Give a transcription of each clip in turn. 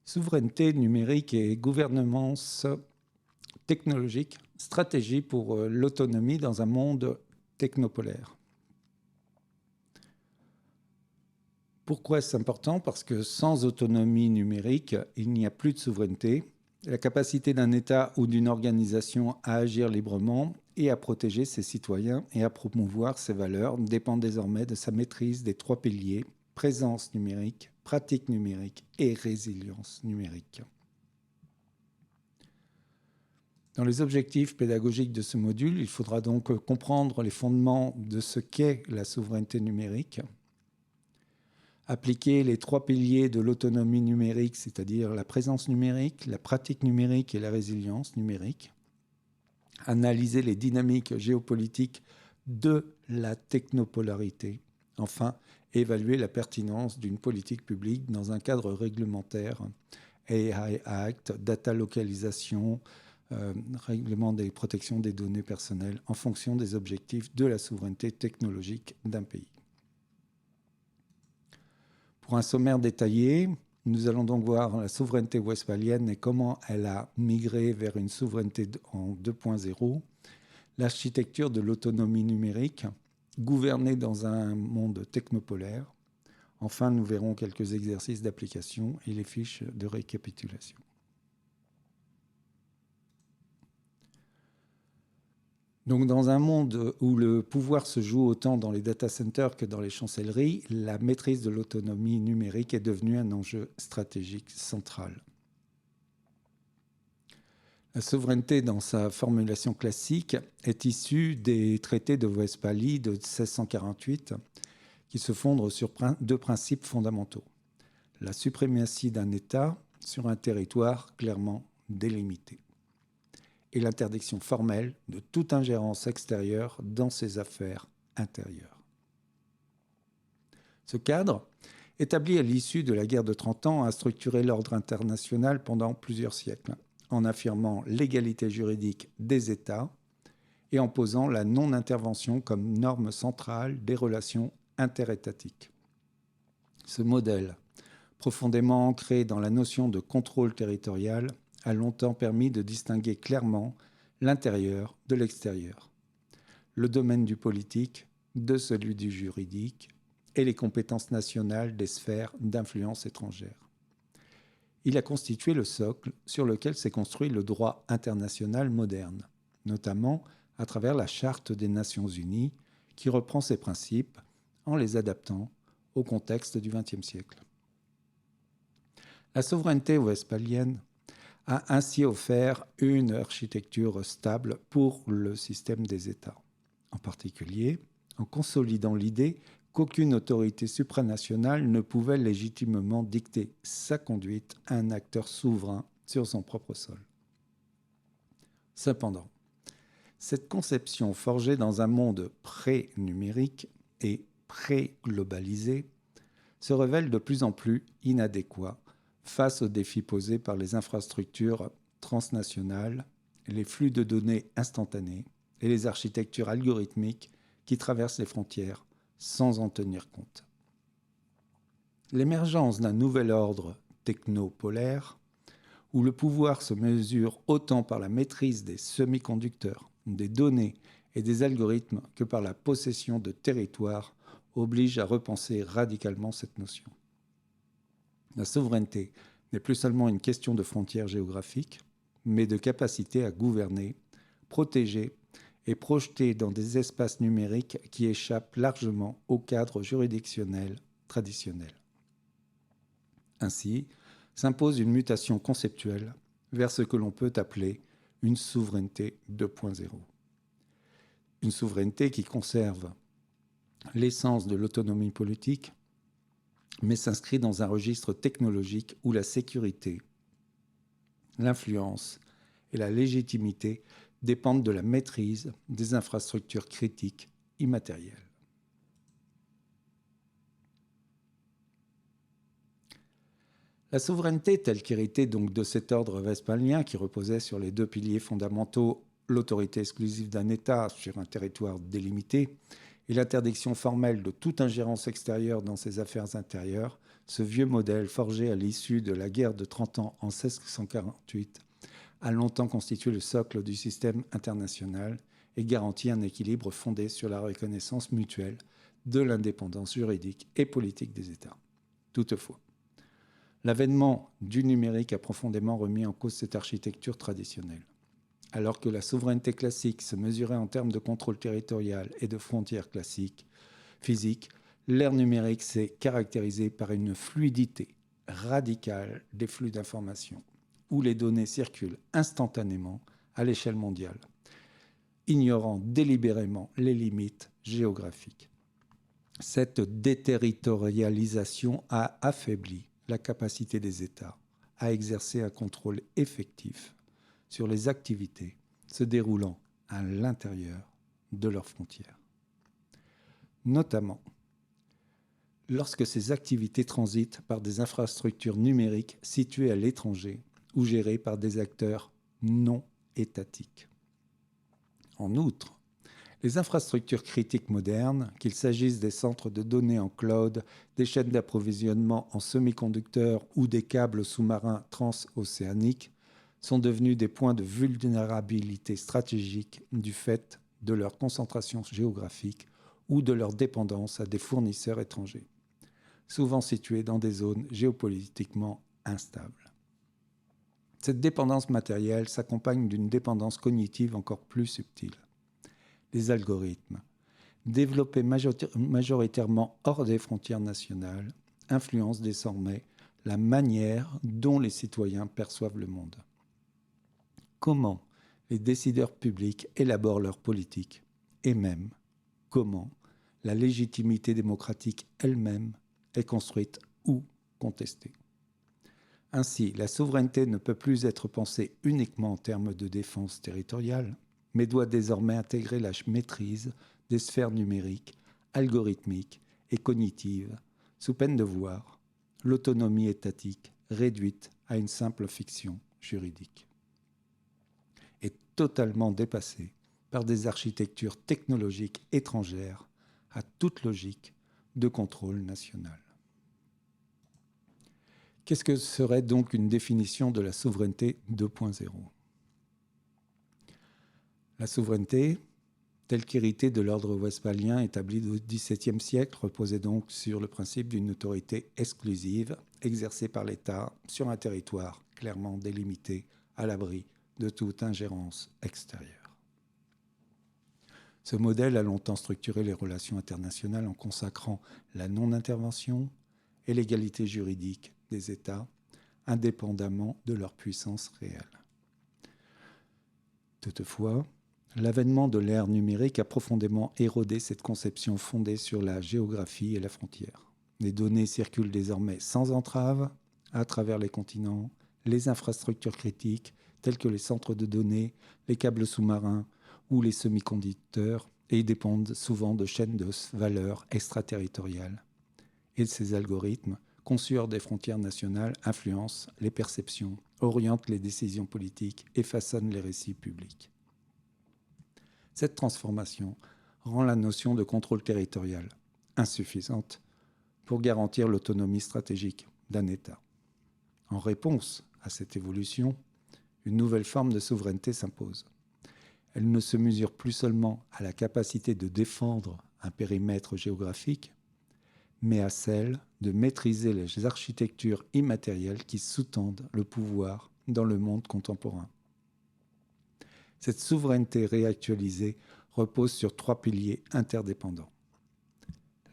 Souveraineté numérique et gouvernance technologique, stratégie pour l'autonomie dans un monde technopolaire. Pourquoi est-ce important? Parce que sans autonomie numérique, il n'y a plus de souveraineté. La capacité d'un État ou d'une organisation à agir librement et à protéger ses citoyens et à promouvoir ses valeurs dépend désormais de sa maîtrise des trois piliers: présence numérique, pratique numérique et résilience numérique. Dans les objectifs pédagogiques de ce module, il faudra donc comprendre les fondements de ce qu'est la souveraineté numérique, appliquer les trois piliers de l'autonomie numérique, c'est-à-dire la présence numérique, la pratique numérique et la résilience numérique, analyser les dynamiques géopolitiques de la technopolarité, enfin, évaluer la pertinence d'une politique publique dans un cadre réglementaire, AI Act, data localisation, règlement des protections des données personnelles en fonction des objectifs de la souveraineté technologique d'un pays. Pour un sommaire détaillé, nous allons donc voir la souveraineté westphalienne et comment elle a migré vers une souveraineté en 2.0, l'architecture de l'autonomie numérique, gouvernée dans un monde technopolaire. Enfin, nous verrons quelques exercices d'application et les fiches de récapitulation. Donc, dans un monde où le pouvoir se joue autant dans les data centers que dans les chancelleries, la maîtrise de l'autonomie numérique est devenue un enjeu stratégique central. La souveraineté, dans sa formulation classique, est issue des traités de Westphalie de 1648, qui se fondent sur deux principes fondamentaux: la suprématie d'un État sur un territoire clairement délimité, et l'interdiction formelle de toute ingérence extérieure dans ses affaires intérieures. Ce cadre, établi à l'issue de la guerre de 30 ans, a structuré l'ordre international pendant plusieurs siècles, en affirmant l'égalité juridique des États et en posant la non-intervention comme norme centrale des relations interétatiques. Ce modèle, profondément ancré dans la notion de contrôle territorial, a longtemps permis de distinguer clairement l'intérieur de l'extérieur, le domaine du politique de celui du juridique et les compétences nationales des sphères d'influence étrangère. Il a constitué le socle sur lequel s'est construit le droit international moderne, notamment à travers la Charte des Nations Unies, qui reprend ces principes en les adaptant au contexte du XXe siècle. La souveraineté westphalienne a ainsi offert une architecture stable pour le système des États, en particulier en consolidant l'idée qu'aucune autorité supranationale ne pouvait légitimement dicter sa conduite à un acteur souverain sur son propre sol. Cependant, cette conception forgée dans un monde pré-numérique et pré-globalisé se révèle de plus en plus inadéquat face aux défis posés par les infrastructures transnationales, les flux de données instantanés et les architectures algorithmiques qui traversent les frontières sans en tenir compte. L'émergence d'un nouvel ordre technopolaire, où le pouvoir se mesure autant par la maîtrise des semi-conducteurs, des données et des algorithmes que par la possession de territoires, oblige à repenser radicalement cette notion. La souveraineté n'est plus seulement une question de frontières géographiques, mais de capacité à gouverner, protéger et projeter dans des espaces numériques qui échappent largement au cadre juridictionnel traditionnel. Ainsi, s'impose une mutation conceptuelle vers ce que l'on peut appeler une souveraineté 2.0. Une souveraineté qui conserve l'essence de l'autonomie politique, mais s'inscrit dans un registre technologique où la sécurité, l'influence et la légitimité dépendent de la maîtrise des infrastructures critiques immatérielles. La souveraineté, telle qu'héritée donc de cet ordre westphalien qui reposait sur les deux piliers fondamentaux, l'autorité exclusive d'un État sur un territoire délimité et l'interdiction formelle de toute ingérence extérieure dans ses affaires intérieures, Ce vieux modèle, forgé à l'issue de la guerre de 30 ans en 1648, a longtemps constitué le socle du système international et garantit un équilibre fondé sur la reconnaissance mutuelle de l'indépendance juridique et politique des États. Toutefois, l'avènement du numérique a profondément remis en cause cette architecture traditionnelle. Alors que la souveraineté classique se mesurait en termes de contrôle territorial et de frontières classiques, physiques, l'ère numérique s'est caractérisée par une fluidité radicale des flux d'informations, où les données circulent instantanément à l'échelle mondiale, ignorant délibérément les limites géographiques. Cette déterritorialisation a affaibli la capacité des États à exercer un contrôle effectif sur les activités se déroulant à l'intérieur de leurs frontières. Notamment, lorsque ces activités transitent par des infrastructures numériques situées à l'étranger ou gérées par des acteurs non étatiques. En outre, les infrastructures critiques modernes, qu'il s'agisse des centres de données en cloud, des chaînes d'approvisionnement en semi-conducteurs ou des câbles sous-marins transocéaniques, sont devenus des points de vulnérabilité stratégique du fait de leur concentration géographique ou de leur dépendance à des fournisseurs étrangers, souvent situés dans des zones géopolitiquement instables. Cette dépendance matérielle s'accompagne d'une dépendance cognitive encore plus subtile. Les algorithmes, développés majoritairement hors des frontières nationales, influencent désormais la manière dont les citoyens perçoivent le monde. Comment les décideurs publics élaborent leurs politiques et même comment la légitimité démocratique elle-même est construite ou contestée. Ainsi, la souveraineté ne peut plus être pensée uniquement en termes de défense territoriale, mais doit désormais intégrer la maîtrise des sphères numériques, algorithmiques et cognitives, sous peine de voir l'autonomie étatique réduite à une simple fiction juridique, et totalement dépassée par des architectures technologiques étrangères à toute logique de contrôle national. Qu'est-ce que serait donc une définition de la souveraineté 2.0 ? La souveraineté, telle qu'héritée de l'ordre westphalien établi au XVIIe siècle, reposait donc sur le principe d'une autorité exclusive exercée par l'État sur un territoire clairement délimité, à l'abri de toute ingérence extérieure. Ce modèle a longtemps structuré les relations internationales en consacrant la non-intervention et l'égalité juridique des États, indépendamment de leur puissance réelle. Toutefois, l'avènement de l'ère numérique a profondément érodé cette conception fondée sur la géographie et la frontière. Les données circulent désormais sans entrave à travers les continents, les infrastructures critiques telles que les centres de données, les câbles sous-marins ou les semi-conducteurs et dépendent souvent de chaînes de valeur extraterritoriales. Et ces algorithmes, conçus hors des frontières nationales, influencent les perceptions, orientent les décisions politiques et façonnent les récits publics. Cette transformation rend la notion de contrôle territorial insuffisante pour garantir l'autonomie stratégique d'un État. En réponse à cette évolution, une nouvelle forme de souveraineté s'impose. Elle ne se mesure plus seulement à la capacité de défendre un périmètre géographique, mais à celle de maîtriser les architectures immatérielles qui sous-tendent le pouvoir dans le monde contemporain. Cette souveraineté réactualisée repose sur 3 piliers interdépendants.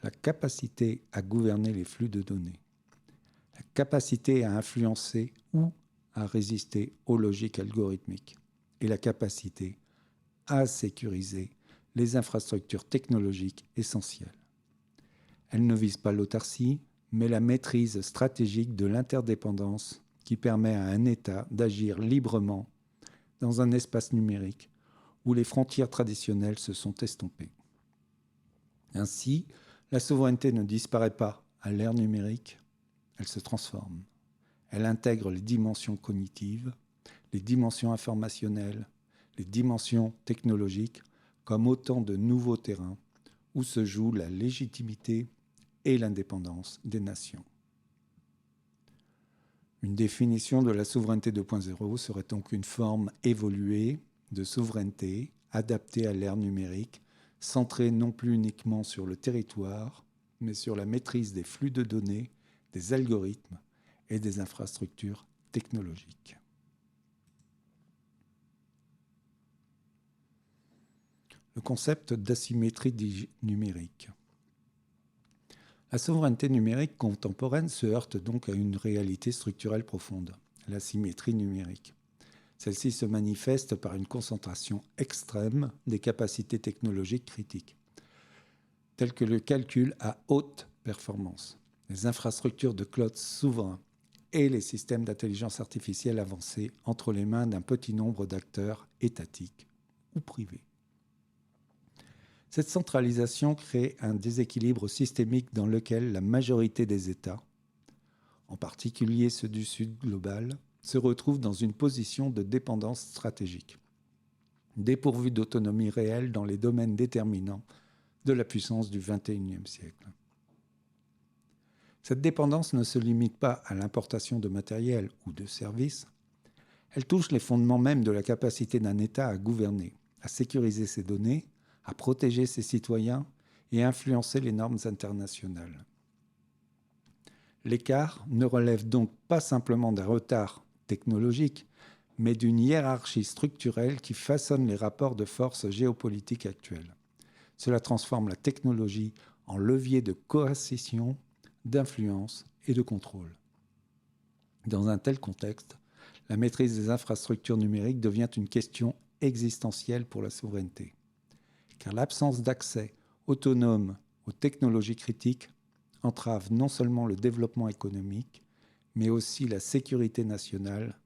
La capacité à gouverner les flux de données, la capacité à influencer ou à résister aux logiques algorithmiques et la capacité à sécuriser les infrastructures technologiques essentielles. Elle ne vise pas l'autarcie, mais la maîtrise stratégique de l'interdépendance qui permet à un État d'agir librement dans un espace numérique où les frontières traditionnelles se sont estompées. Ainsi, la souveraineté ne disparaît pas à l'ère numérique, elle se transforme. Elle intègre les dimensions cognitives, les dimensions informationnelles, les dimensions technologiques comme autant de nouveaux terrains où se joue la légitimité et l'indépendance des nations. Une définition de la souveraineté 2.0 serait donc une forme évoluée de souveraineté adaptée à l'ère numérique, centrée non plus uniquement sur le territoire, mais sur la maîtrise des flux de données, des algorithmes et des infrastructures technologiques. Le concept d'asymétrie numérique. La souveraineté numérique contemporaine se heurte donc à une réalité structurelle profonde, l'asymétrie numérique. Celle-ci se manifeste par une concentration extrême des capacités technologiques critiques, telles que le calcul à haute performance, les infrastructures de cloud souverains et les systèmes d'intelligence artificielle avancés entre les mains d'un petit nombre d'acteurs étatiques ou privés. Cette centralisation crée un déséquilibre systémique dans lequel la majorité des États, en particulier ceux du Sud global, se retrouvent dans une position de dépendance stratégique, dépourvue d'autonomie réelle dans les domaines déterminants de la puissance du XXIe siècle. Cette dépendance ne se limite pas à l'importation de matériel ou de services, elle touche les fondements même de la capacité d'un État à gouverner, à sécuriser ses données, à protéger ses citoyens et à influencer les normes internationales. L'écart ne relève donc pas simplement d'un retard technologique, mais d'une hiérarchie structurelle qui façonne les rapports de force géopolitiques actuels. Cela transforme la technologie en levier de coercition, d'influence et de contrôle. Dans un tel contexte, la maîtrise des infrastructures numériques devient une question existentielle pour la souveraineté. Car l'absence d'accès autonome aux technologies critiques entrave non seulement le développement économique, mais aussi la sécurité nationale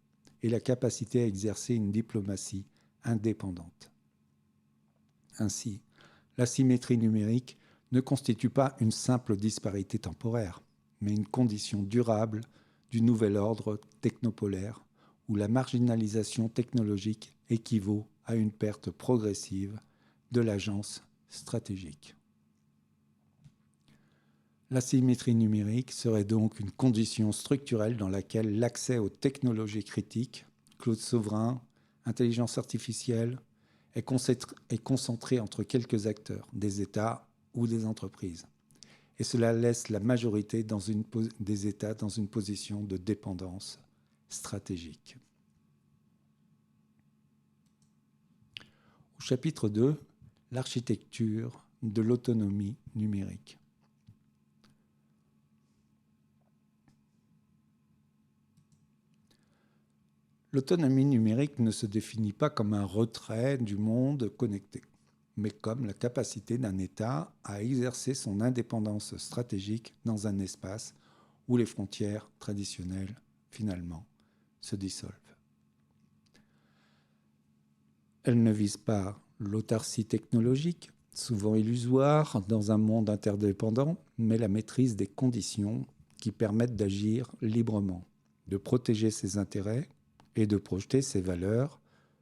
et la capacité à exercer une diplomatie indépendante. Ainsi, l'asymétrie numérique ne constitue pas une simple disparité temporaire, mais une condition durable du nouvel ordre technopolaire où la marginalisation technologique équivaut à une perte progressive de l'agence stratégique. L'asymétrie numérique serait donc une condition structurelle dans laquelle l'accès aux technologies critiques, cloud souverain, intelligence artificielle, est concentré entre quelques acteurs, des États ou des entreprises. Et cela laisse la majorité des États dans une position de dépendance stratégique. Au chapitre 2, l'architecture de l'autonomie numérique. L'autonomie numérique ne se définit pas comme un retrait du monde connecté, mais comme la capacité d'un État à exercer son indépendance stratégique dans un espace où les frontières traditionnelles, finalement, se dissolvent. Elle ne vise pas l'autarcie technologique, souvent illusoire dans un monde interdépendant, mais la maîtrise des conditions qui permettent d'agir librement, de protéger ses intérêts et de projeter ses valeurs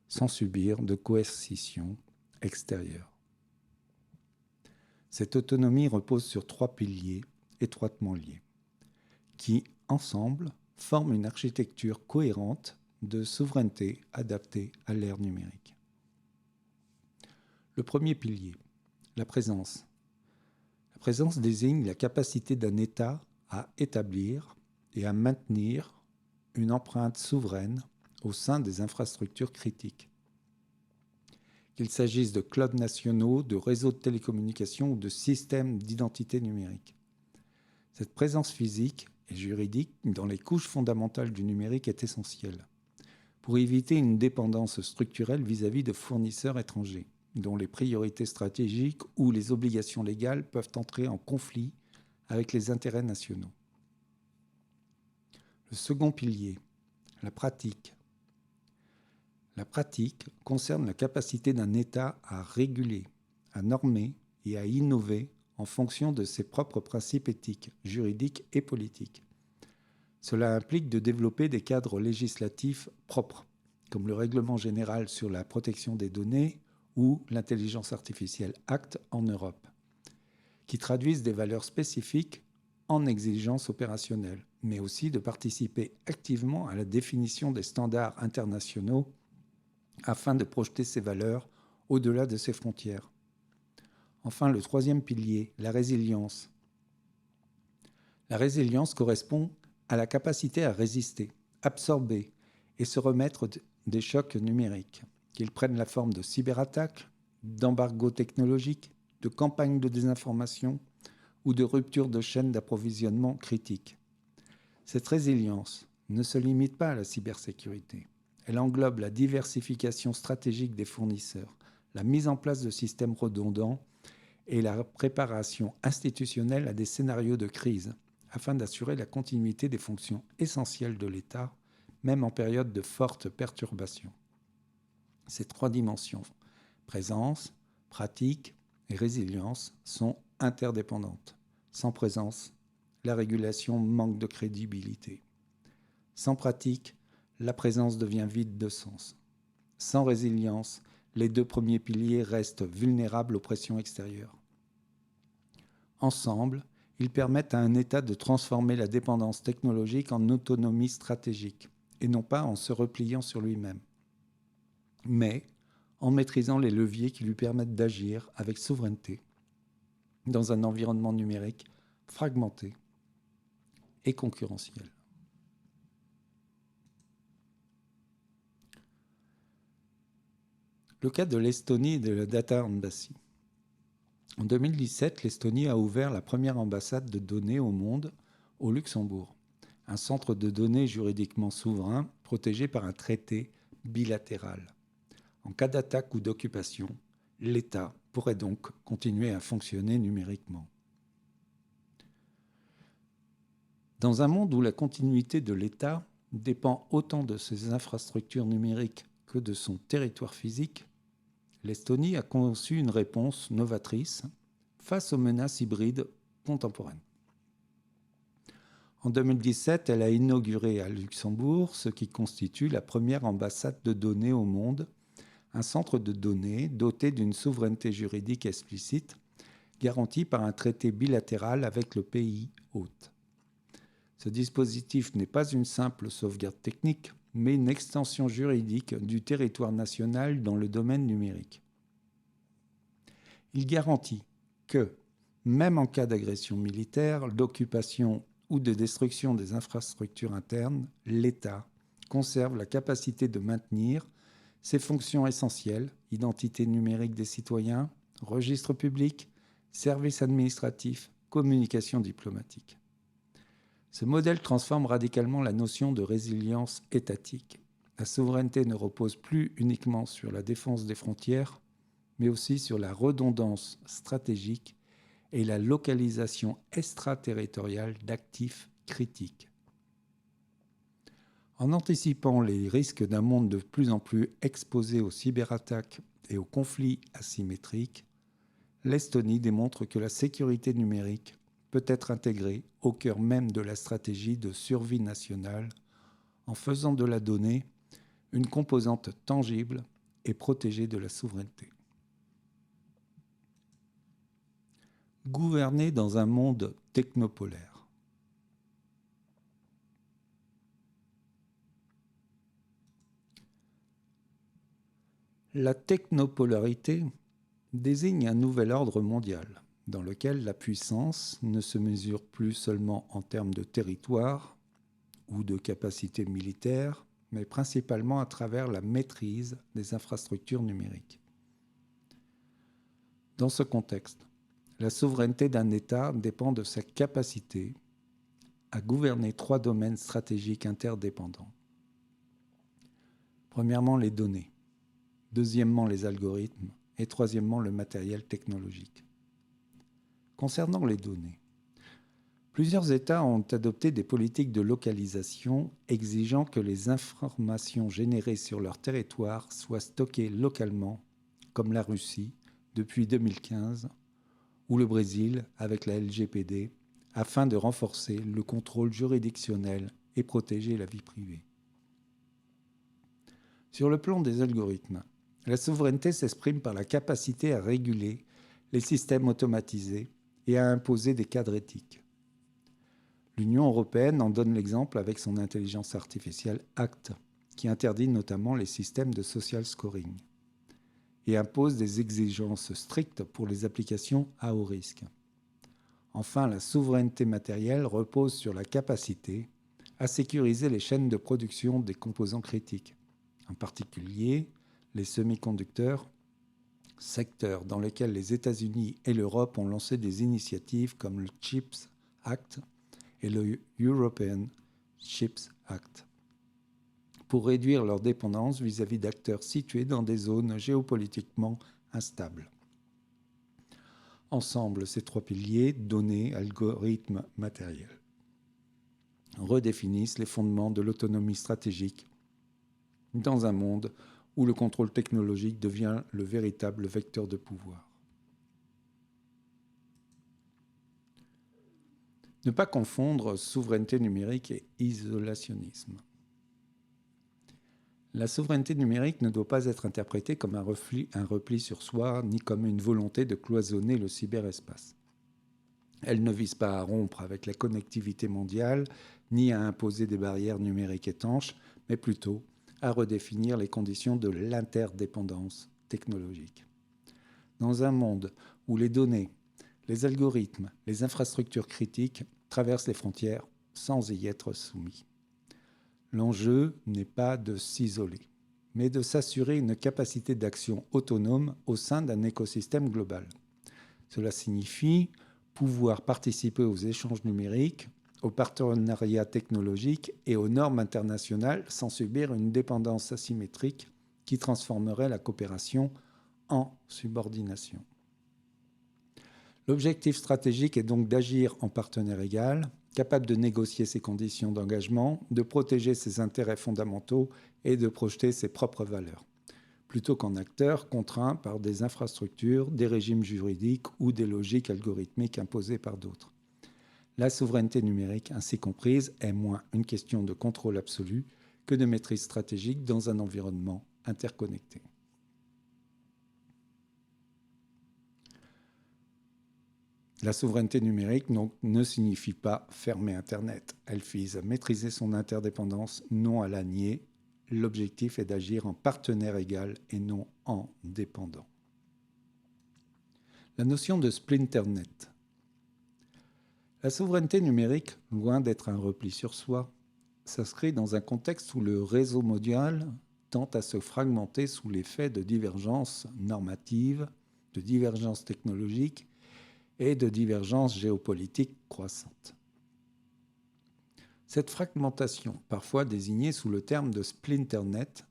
sans subir de coercition extérieure. Cette autonomie repose sur 3 piliers étroitement liés, qui, ensemble, forment une architecture cohérente de souveraineté adaptée à l'ère numérique. Le premier pilier, la présence. La présence désigne la capacité d'un État à établir et à maintenir une empreinte souveraine au sein des infrastructures critiques. Qu'il s'agisse de clouds nationaux, de réseaux de télécommunications ou de systèmes d'identité numérique. Cette présence physique et juridique dans les couches fondamentales du numérique est essentielle pour éviter une dépendance structurelle vis-à-vis de fournisseurs étrangers, dont les priorités stratégiques ou les obligations légales peuvent entrer en conflit avec les intérêts nationaux. Le second pilier, la pratique. La pratique concerne la capacité d'un État à réguler, à normer et à innover en fonction de ses propres principes éthiques, juridiques et politiques. Cela implique de développer des cadres législatifs propres, comme le Règlement général sur la protection des données ou l'Intelligence artificielle Act en Europe, qui traduisent des valeurs spécifiques en exigences opérationnelles, mais aussi de participer activement à la définition des standards internationaux afin de projeter ses valeurs au-delà de ses frontières. Enfin, le troisième pilier, la résilience. La résilience correspond à la capacité à résister, absorber et se remettre des chocs numériques, qu'ils prennent la forme de cyberattaques, d'embargos technologiques, de campagnes de désinformation ou de ruptures de chaînes d'approvisionnement critiques. Cette résilience ne se limite pas à la cybersécurité. Elle englobe la diversification stratégique des fournisseurs, la mise en place de systèmes redondants et la préparation institutionnelle à des scénarios de crise, afin d'assurer la continuité des fonctions essentielles de l'État, même en période de fortes perturbations. Ces trois dimensions, présence, pratique et résilience, sont interdépendantes. Sans présence, la régulation manque de crédibilité. Sans pratique, la présence devient vide de sens. Sans résilience, les deux premiers piliers restent vulnérables aux pressions extérieures. Ensemble, ils permettent à un État de transformer la dépendance technologique en autonomie stratégique, et non pas en se repliant sur lui-même, mais en maîtrisant les leviers qui lui permettent d'agir avec souveraineté dans un environnement numérique fragmenté et concurrentiel. Le cas de l'Estonie et de la Data Embassy. En 2017, l'Estonie a ouvert la première ambassade de données au monde au Luxembourg, un centre de données juridiquement souverain protégé par un traité bilatéral. En cas d'attaque ou d'occupation, l'État pourrait donc continuer à fonctionner numériquement. Dans un monde où la continuité de l'État dépend autant de ses infrastructures numériques que de son territoire physique, l'Estonie a conçu une réponse novatrice face aux menaces hybrides contemporaines. En 2017, elle a inauguré à Luxembourg ce qui constitue la première ambassade de données au monde, un centre de données doté d'une souveraineté juridique explicite, garantie par un traité bilatéral avec le pays hôte. Ce dispositif n'est pas une simple sauvegarde technique, mais une extension juridique du territoire national dans le domaine numérique. Il garantit que, même en cas d'agression militaire, d'occupation ou de destruction des infrastructures internes, l'État conserve la capacité de maintenir ses fonctions essentielles, identité numérique des citoyens, registre public, services administratifs, communication diplomatique. Ce modèle transforme radicalement la notion de résilience étatique. La souveraineté ne repose plus uniquement sur la défense des frontières, mais aussi sur la redondance stratégique et la localisation extraterritoriale d'actifs critiques. En anticipant les risques d'un monde de plus en plus exposé aux cyberattaques et aux conflits asymétriques, l'Estonie démontre que la sécurité numérique peut être intégrée au cœur même de la stratégie de survie nationale en faisant de la donnée une composante tangible et protégée de la souveraineté. Gouverner dans un monde technopolaire. La technopolarité désigne un nouvel ordre mondial dans lequel la puissance ne se mesure plus seulement en termes de territoire ou de capacité militaire, mais principalement à travers la maîtrise des infrastructures numériques. Dans ce contexte, la souveraineté d'un État dépend de sa capacité à gouverner trois domaines stratégiques interdépendants. Premièrement, les données. Deuxièmement, les algorithmes. Et troisièmement, le matériel technologique. Concernant les données, plusieurs États ont adopté des politiques de localisation exigeant que les informations générées sur leur territoire soient stockées localement, comme la Russie depuis 2015, ou le Brésil avec la LGPD, afin de renforcer le contrôle juridictionnel et protéger la vie privée. Sur le plan des algorithmes, la souveraineté s'exprime par la capacité à réguler les systèmes automatisés et à imposer des cadres éthiques. L'Union européenne en donne l'exemple avec son intelligence artificielle ACT, qui interdit notamment les systèmes de social scoring et impose des exigences strictes pour les applications à haut risque. Enfin, la souveraineté matérielle repose sur la capacité à sécuriser les chaînes de production des composants critiques, en particulier les semi-conducteurs, secteur dans lequel les États-Unis et l'Europe ont lancé des initiatives comme le CHIPS Act et le European Chips Act pour réduire leur dépendance vis-à-vis d'acteurs situés dans des zones géopolitiquement instables. Ensemble, ces trois piliers, données, algorithmes, matériels, redéfinissent les fondements de l'autonomie stratégique dans un monde où le contrôle technologique devient le véritable vecteur de pouvoir. Ne pas confondre souveraineté numérique et isolationnisme. La souveraineté numérique ne doit pas être interprétée comme un repli sur soi, ni comme une volonté de cloisonner le cyberespace. Elle ne vise pas à rompre avec la connectivité mondiale, ni à imposer des barrières numériques étanches, mais plutôt à redéfinir les conditions de l'interdépendance technologique. Dans un monde où les données, les algorithmes, les infrastructures critiques traversent les frontières sans y être soumis. L'enjeu n'est pas de s'isoler, mais de s'assurer une capacité d'action autonome au sein d'un écosystème global. Cela signifie pouvoir participer aux échanges numériques, aux partenariats technologiques et aux normes internationales sans subir une dépendance asymétrique qui transformerait la coopération en subordination. L'objectif stratégique est donc d'agir en partenaire égal, capable de négocier ses conditions d'engagement, de protéger ses intérêts fondamentaux et de projeter ses propres valeurs, plutôt qu'en acteur contraint par des infrastructures, des régimes juridiques ou des logiques algorithmiques imposées par d'autres. La souveraineté numérique, ainsi comprise, est moins une question de contrôle absolu que de maîtrise stratégique dans un environnement interconnecté. La souveraineté numérique ne signifie pas fermer Internet. Elle vise à maîtriser son interdépendance, non à la nier. L'objectif est d'agir en partenaire égal et non en dépendant. La notion de splinternet. La souveraineté numérique, loin d'être un repli sur soi, s'inscrit dans un contexte où le réseau mondial tend à se fragmenter sous l'effet de divergences normatives, de divergences technologiques et de divergences géopolitiques croissantes. Cette fragmentation, parfois désignée sous le terme de splinternet,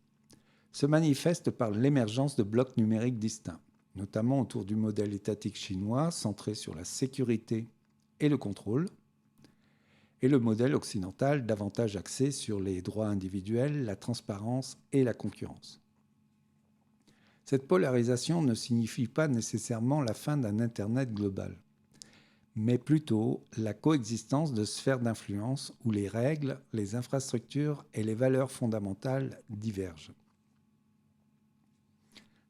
se manifeste par l'émergence de blocs numériques distincts, notamment autour du modèle étatique chinois centré sur la sécurité et le contrôle, et le modèle occidental davantage axé sur les droits individuels, la transparence et la concurrence. Cette polarisation ne signifie pas nécessairement la fin d'un Internet global, mais plutôt la coexistence de sphères d'influence où les règles, les infrastructures et les valeurs fondamentales divergent.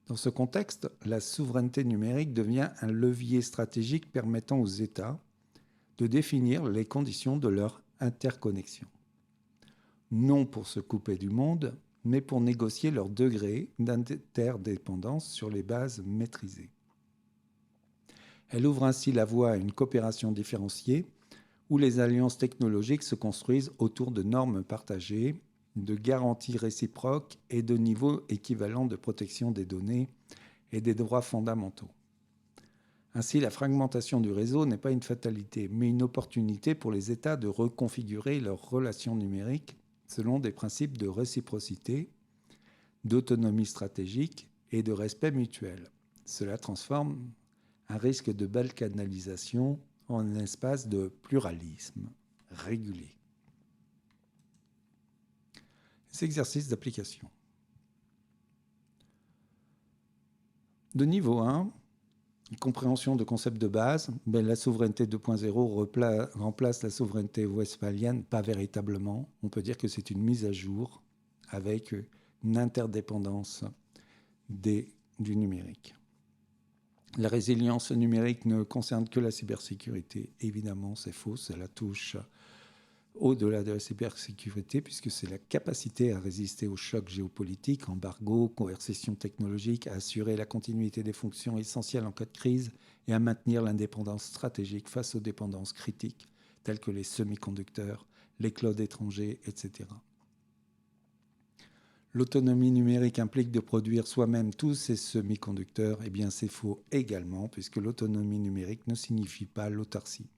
Dans ce contexte, la souveraineté numérique devient un levier stratégique permettant aux États de définir les conditions de leur interconnexion. Non pour se couper du monde, mais pour négocier leur degré d'interdépendance sur les bases maîtrisées. Elle ouvre ainsi la voie à une coopération différenciée où les alliances technologiques se construisent autour de normes partagées, de garanties réciproques et de niveaux équivalents de protection des données et des droits fondamentaux. Ainsi, la fragmentation du réseau n'est pas une fatalité, mais une opportunité pour les États de reconfigurer leurs relations numériques selon des principes de réciprocité, d'autonomie stratégique et de respect mutuel. Cela transforme un risque de balkanisation en un espace de pluralisme régulé. Les exercices d'application. De niveau 1, compréhension de concepts de base, la souveraineté 2.0 remplace la souveraineté westphalienne, pas véritablement. On peut dire que c'est une mise à jour avec une interdépendance du numérique. La résilience numérique ne concerne que la cybersécurité. Évidemment, c'est faux, cela touche au-delà de la cybersécurité, puisque c'est la capacité à résister aux chocs géopolitiques, embargo, coercition technologique, à assurer la continuité des fonctions essentielles en cas de crise et à maintenir l'indépendance stratégique face aux dépendances critiques, telles que les semi-conducteurs, les clouds étrangers, etc. L'autonomie numérique implique de produire soi-même tous ces semi-conducteurs. Eh bien, c'est faux également, puisque l'autonomie numérique ne signifie pas l'autarcie.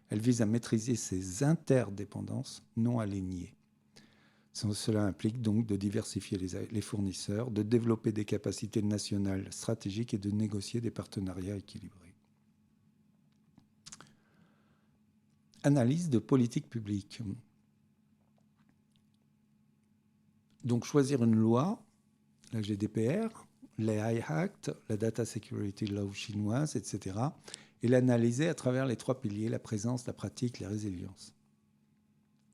Elle vise à maîtriser ses interdépendances, non à les nier. Cela implique donc de diversifier les fournisseurs, de développer des capacités nationales stratégiques et de négocier des partenariats équilibrés. Analyse de politique publique. Donc choisir une loi, la GDPR, l'AI Act, la Data Security Law chinoise, etc., et l'analyser à travers les 3 piliers, la présence, la pratique, la résilience.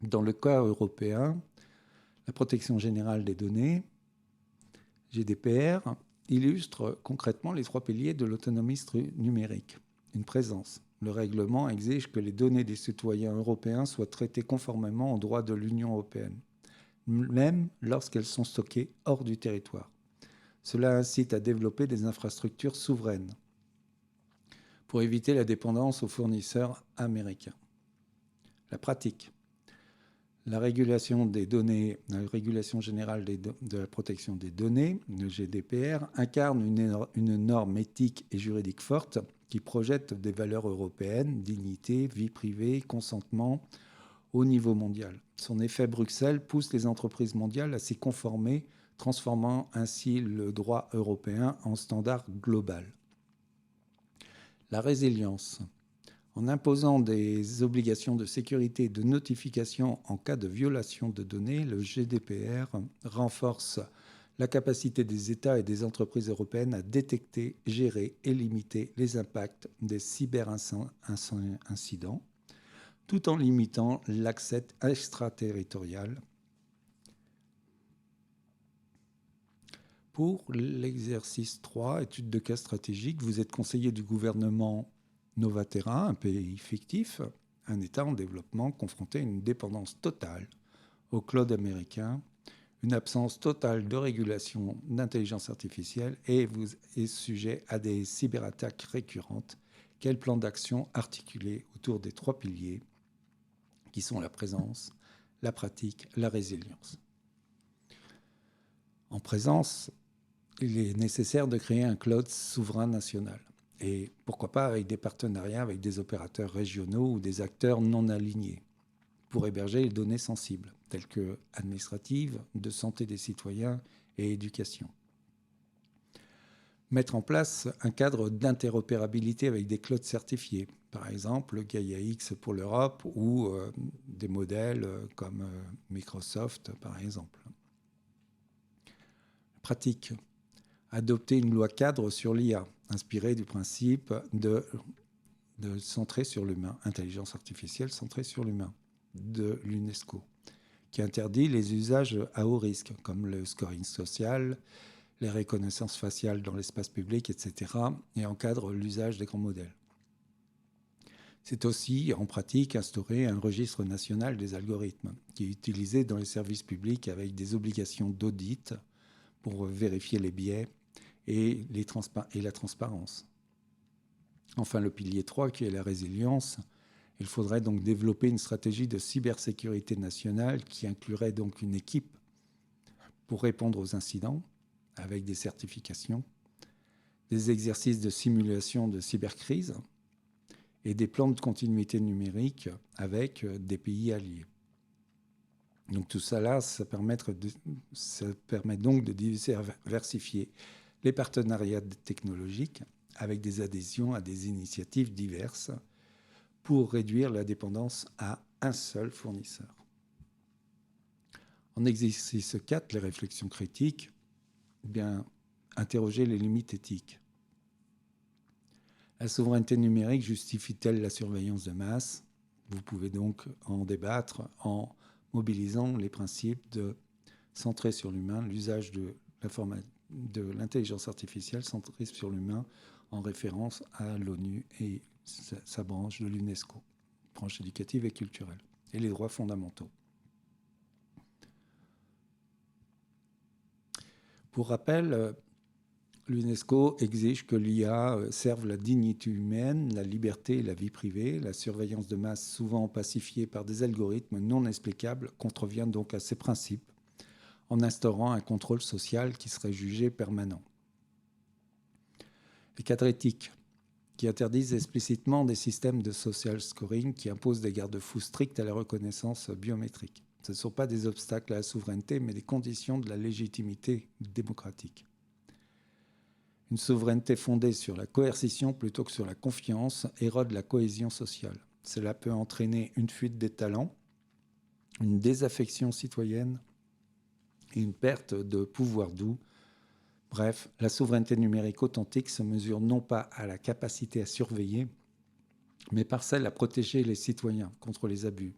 Dans le cas européen, la protection générale des données, GDPR, illustre concrètement les 3 piliers de l'autonomie numérique. Une présence. Le règlement exige que les données des citoyens européens soient traitées conformément aux droits de l'Union européenne, même lorsqu'elles sont stockées hors du territoire. Cela incite à développer des infrastructures souveraines pour éviter la dépendance aux fournisseurs américains. La pratique. La régulation des données, la régulation générale de la protection des données, le GDPR, incarne une norme éthique et juridique forte qui projette des valeurs européennes, dignité, vie privée, consentement, au niveau mondial. Son effet Bruxelles pousse les entreprises mondiales à s'y conformer, transformant ainsi le droit européen en standard global. La résilience. En imposant des obligations de sécurité et de notification en cas de violation de données, le GDPR renforce la capacité des États et des entreprises européennes à détecter, gérer et limiter les impacts des cyberincidents, tout en limitant l'accès extraterritorial. Pour l'exercice 3, étude de cas stratégique, vous êtes conseiller du gouvernement Novaterra, un pays fictif, un État en développement confronté à une dépendance totale au cloud américain, une absence totale de régulation d'intelligence artificielle et vous êtes sujet à des cyberattaques récurrentes. Quel plan d'action articulé autour des 3 piliers qui sont la présence, la pratique, la résilience? En présence, il est nécessaire de créer un cloud souverain national. Et pourquoi pas avec des partenariats avec des opérateurs régionaux ou des acteurs non alignés pour héberger les données sensibles, telles que administratives, de santé des citoyens et éducation. Mettre en place un cadre d'interopérabilité avec des clouds certifiés, par exemple le Gaia-X pour l'Europe ou des modèles comme Microsoft, par exemple. Pratique. Adopter une loi cadre sur l'IA, inspirée du principe de centrer sur l'humain, intelligence artificielle centrée sur l'humain, de l'UNESCO, qui interdit les usages à haut risque, comme le scoring social, les reconnaissances faciales dans l'espace public, etc., et encadre l'usage des grands modèles. C'est aussi, en pratique, instaurer un registre national des algorithmes, qui est utilisé dans les services publics avec des obligations d'audit pour vérifier les biais et la transparence. Enfin, le pilier 3, qui est la résilience, il faudrait donc développer une stratégie de cybersécurité nationale qui inclurait donc une équipe pour répondre aux incidents avec des certifications, des exercices de simulation de cybercrise et des plans de continuité numérique avec des pays alliés. Donc tout ça là, ça permet donc de diversifier les partenariats technologiques avec des adhésions à des initiatives diverses pour réduire la dépendance à un seul fournisseur. En exercice 4, les réflexions critiques, bien, interroger les limites éthiques. La souveraineté numérique justifie-t-elle la surveillance de masse? Vous pouvez donc en débattre en mobilisant les principes de centrer sur l'humain, l'usage de l'intelligence artificielle centrée sur l'humain en référence à l'ONU et sa branche de l'UNESCO, branche éducative et culturelle. et les droits fondamentaux. Pour rappel, l'UNESCO exige que l'IA serve la dignité humaine, la liberté et la vie privée. La surveillance de masse, souvent pacifiée par des algorithmes non explicables, contrevient donc à ces principes en instaurant un contrôle social qui serait jugé permanent. Les cadres éthiques qui interdisent explicitement des systèmes de social scoring qui imposent des garde-fous stricts à la reconnaissance biométrique. Ce ne sont pas des obstacles à la souveraineté, mais des conditions de la légitimité démocratique. Une souveraineté fondée sur la coercition plutôt que sur la confiance érode la cohésion sociale. Cela peut entraîner une fuite des talents, une désaffection citoyenne et une perte de pouvoir doux. Bref, la souveraineté numérique authentique se mesure non pas à la capacité à surveiller, mais par celle à protéger les citoyens contre les abus,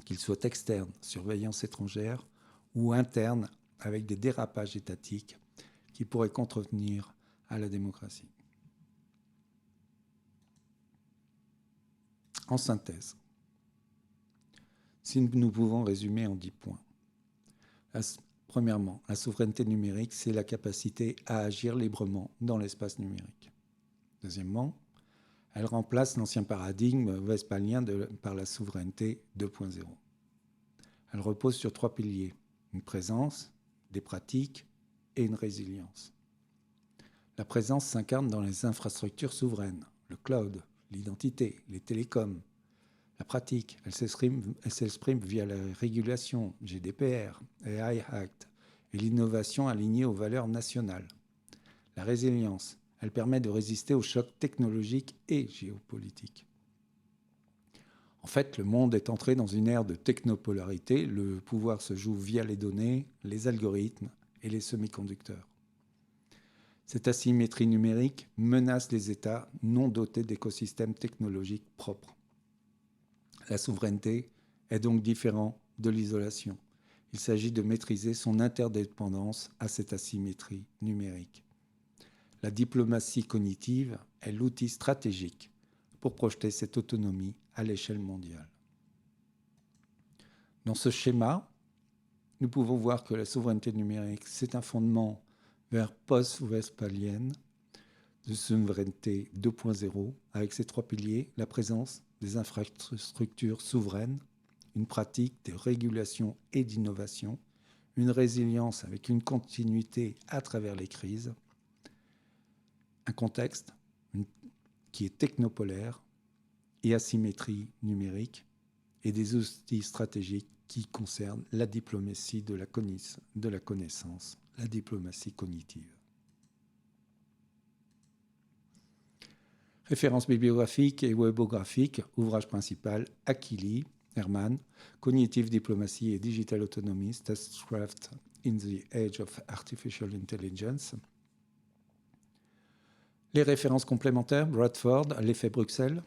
qu'ils soient externes, surveillance étrangère, ou internes, avec des dérapages étatiques qui pourraient contrevenir à la démocratie. En synthèse, si nous pouvons résumer en 10 points. Premièrement, la souveraineté numérique, c'est la capacité à agir librement dans l'espace numérique. Deuxièmement, elle remplace l'ancien paradigme westphalien par la souveraineté 2.0. Elle repose sur 3 piliers, une présence, des pratiques et une résilience. La présence s'incarne dans les infrastructures souveraines, le cloud, l'identité, les télécoms. La pratique, elle s'exprime via la régulation, GDPR, AI Act, et l'innovation alignée aux valeurs nationales. La résilience, elle permet de résister aux chocs technologiques et géopolitiques. En fait, le monde est entré dans une ère de technopolarité. Le pouvoir se joue via les données, les algorithmes et les semi-conducteurs. Cette asymétrie numérique menace les États non dotés d'écosystèmes technologiques propres. La souveraineté est donc différente de l'isolation. Il s'agit de maîtriser son interdépendance à cette asymétrie numérique. La diplomatie cognitive est l'outil stratégique pour projeter cette autonomie à l'échelle mondiale. Dans ce schéma, nous pouvons voir que la souveraineté numérique, c'est un fondement vers post-westphalienne de souveraineté 2.0 avec ses 3 piliers, la présence des infrastructures souveraines, une pratique de régulation et d'innovation, une résilience avec une continuité à travers les crises, un contexte qui est technopolaire et asymétrie numérique, et des outils stratégiques qui concernent la diplomatie de la connaissance, la diplomatie cognitive. Références bibliographiques et webographiques, ouvrage principal, Achille, Herman, Cognitive Diplomacy et Digital Autonomy, Statecraft in the Age of Artificial Intelligence. Les références complémentaires, Bradford, L'effet Bruxelles,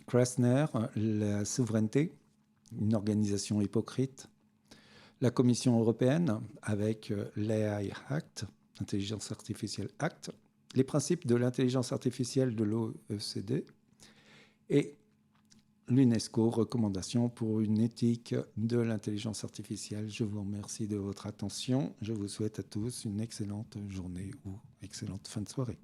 Krasner, La souveraineté, une organisation hypocrite, la Commission européenne avec l'AI Act, Intelligence Artificielle Act, les principes de l'intelligence artificielle de l'OECD et l'UNESCO, recommandation pour une éthique de l'intelligence artificielle. Je vous remercie de votre attention. Je vous souhaite à tous une excellente journée ou excellente fin de soirée.